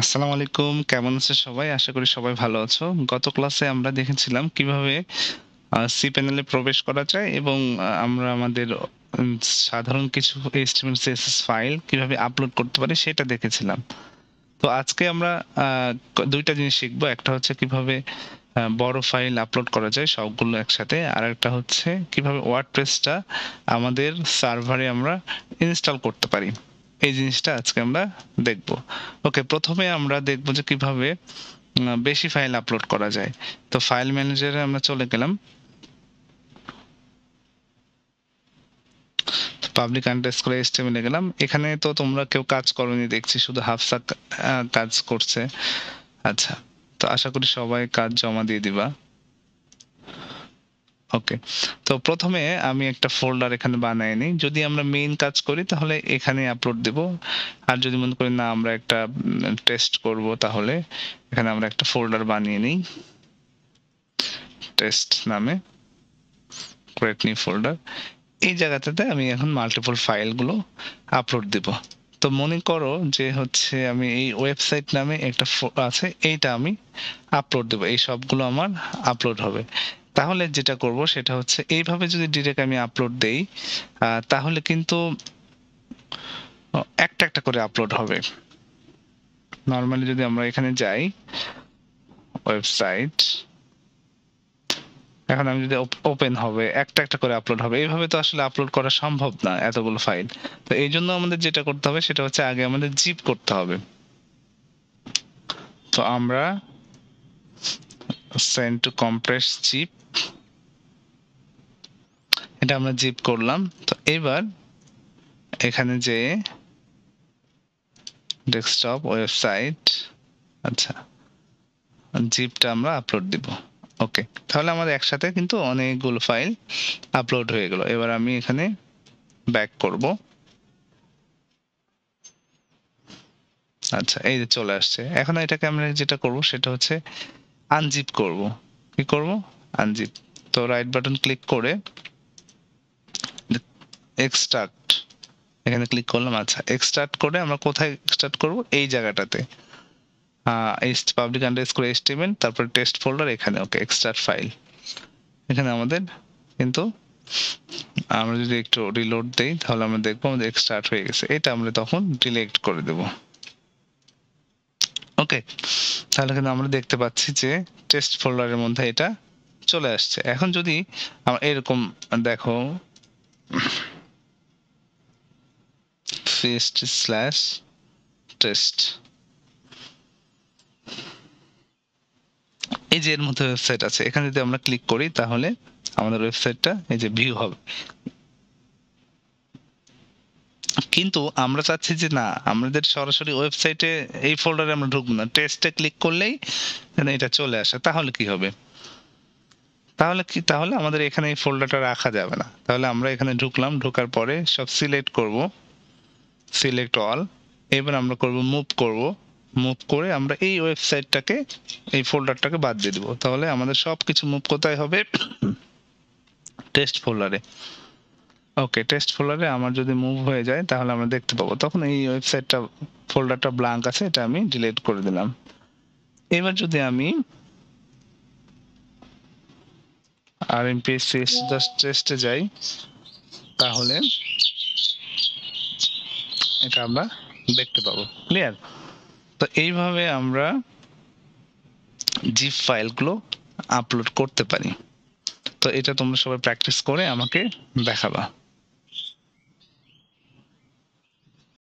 আসসালামু আলাইকুম। কেমন আছো সবাই? আশা করি সবাই ভালো আছো। গত ক্লাসে আমরা দেখেছিলাম কিভাবে cPanel এ প্রবেশ করা যায় এবং আমরা আমাদের উম সাধারণ কিছু HTML CSS ফাইল কিভাবে আপলোড করতে পারি সেটা দেখেছিলাম। তো আজকে আমরা ২ টা জিনিস শিখব। একটা হচ্ছে কিভাবে বড় ফাইল আপলোড করা যায় সবগুলো একসাথে। আরেকটা হচ্ছে কিভাবে ওয়ার্ডপ্রেসটা আমাদের সার্ভারে আমরা ইনস্টল করতে পারি। এই জিনিসটা আজকে আমরা দেখব। ওকে, প্রথমে আমরা দেখব যে কিভাবে বেশি ফাইল আপলোড করা যায়। তো ফাইল ম্যানেজারে আমরা চলে গেলাম। পাবলিক আন্ডারস্কোর HTML এ গেলাম। এখানে তো তোমরা কেউ কাজ করোনি দেখছি, শুধু হাফসা কাজ করছে। আচ্ছা, তো আশা করি সবাই কাজ জমা দিয়ে দিবা। ওকে, তো প্রথমে আমি একটা ফোল্ডার এখানে বানাই নিই। যদি আমরা মেইন কাজ করি তাহলে এখানে আপলোড দেব। আর যদি মনে করি না আমরা একটা টেস্ট করব তাহলে এখানে আমরা একটা ফোল্ডার বানিয়ে নিই টেস্ট নামে, ক্রিয়েট নিউ ফোল্ডার। এই জায়গাটাতে আমি এখন মাল্টিপল ফাইলগুলো আপলোড দেব। তো মনে করো যে হচ্ছে আমি এই ওয়েবসাইট নামে একটা আছে, এইটা আমি আপলোড দেব। এই সবগুলো আমার আপলোড হবে। তাহলে যেটা করব সেটা হচ্ছে এইভাবে যদি ডিরেক্ট আমি আপলোড দেই তাহলে কিন্তু একটা একটা করে আপলোড হবে। নর্মালি যদি আমরা এখানে যাই ওয়েবসাইট, এখন আমি যদি ওপেন হবে একটা একটা করে আপলোড হবে। এইভাবে তো আসলে আপলোড করা সম্ভব না এতগুলো ফাইল। তো এই জন্য আমাদের যেটা করতে হবে সেটা হচ্ছে আগে আমাদের জিপ করতে হবে। তো আমরা সেন্ড টু কম্প্রেস জিপ, এটা আমরা জিপ করলাম। তো এবার এখানে যে ডেস্কটপ ওয়েবসাইট, আচ্ছা, জিপটা আমরা আপলোড দিব। ওকে, তাহলে আমাদের একসাথে কিন্তু অনেকগুলো ফাইল আপলোড হয়ে গেল। এবার আমি এখানে ব্যাক করব। আচ্ছা, এই যে চলে আসছে। এখন এটাকে আমরা যেটা করব সেটা হচ্ছে আনজিপ করব। কি করব? আনজিপ। তো রাইট বাটন ক্লিক করে এক্সট্রাক্ট, এখানে ক্লিক করলাম। আচ্ছা, এক্সট্রাক্ট করে আমরা কোথায় এক্সট্রাক্ট করব? এই জায়গাটাতে পাবলিক আন্ডারস্কোর HTML, তারপরে টেস্ট ফোল্ডার এখানে। ওকে, এক্সট্রাক্ট ফাইল এখানে আমাদের কিন্তু আমরা যদি একটু রিলোড দেই তাহলে আমরা দেখবো আমাদের এক্সট্রাক্ট হয়ে গেছে। এটা আমরা তখন ডিলিট করে দেব। ওকে, তাহলে কিন্তু আমরা দেখতে পাচ্ছি যে টেস্ট ফোল্ডারের মধ্যে এটা চলে আসছে। এখন যদি আমরা এরকম দেখো /test, এই যে এর মধ্যে ওয়েবসাইট আছে, এখানে যদি আমরা ক্লিক করি তাহলে আমাদের ওয়েবসাইটটা এই যে ভিউ হবে। কিন্তু আমরা চাচ্ছি যে না, আমাদের সরাসরি ওয়েবসাইটে এই ফোল্ডারে আমরা ঢুকবো না, টেস্টে ক্লিক করলেই এটা চলে আসে। তাহলে কি হবে? তাহলে আমাদের এখানে এই ফোল্ডারটা রাখা যাবে না। তাহলে আমরা এখানে ঢুকলাম, ঢোকার পরে সব সিলেক্ট করব, সিলেক্ট অল। এবার আমরা করব মুভ করব, মুভ করে আমরা এই ওয়েবসাইটটাকে, এই ফোল্ডারটাকে বাদ দিয়ে দিব। তাহলে আমাদের সবকিছু মুভ কোথায় হবে? টেস্ট ফোল্ডারে। ওকে, টেস্ট ফোল্ডারে আমার যদি মুভ হয়ে যায় তাহলে আমরা দেখতে পাবো। তখন এই ওয়েবসাইটটা ফোল্ডারটা ব্ল্যাঙ্ক আছে, এটা আমি ডিলিট করে দিলাম। এবার যদি আমি RMP টেস্টে যাই তাহলে এটা আমরা দেখতে পাবো। ক্লিয়ার? তো এইভাবে আমরা জিপ ফাইলগুলো আপলোড করতে পারি। তো এটা তোমরা সবাই প্র্যাকটিস করে আমাকে দেখাবা।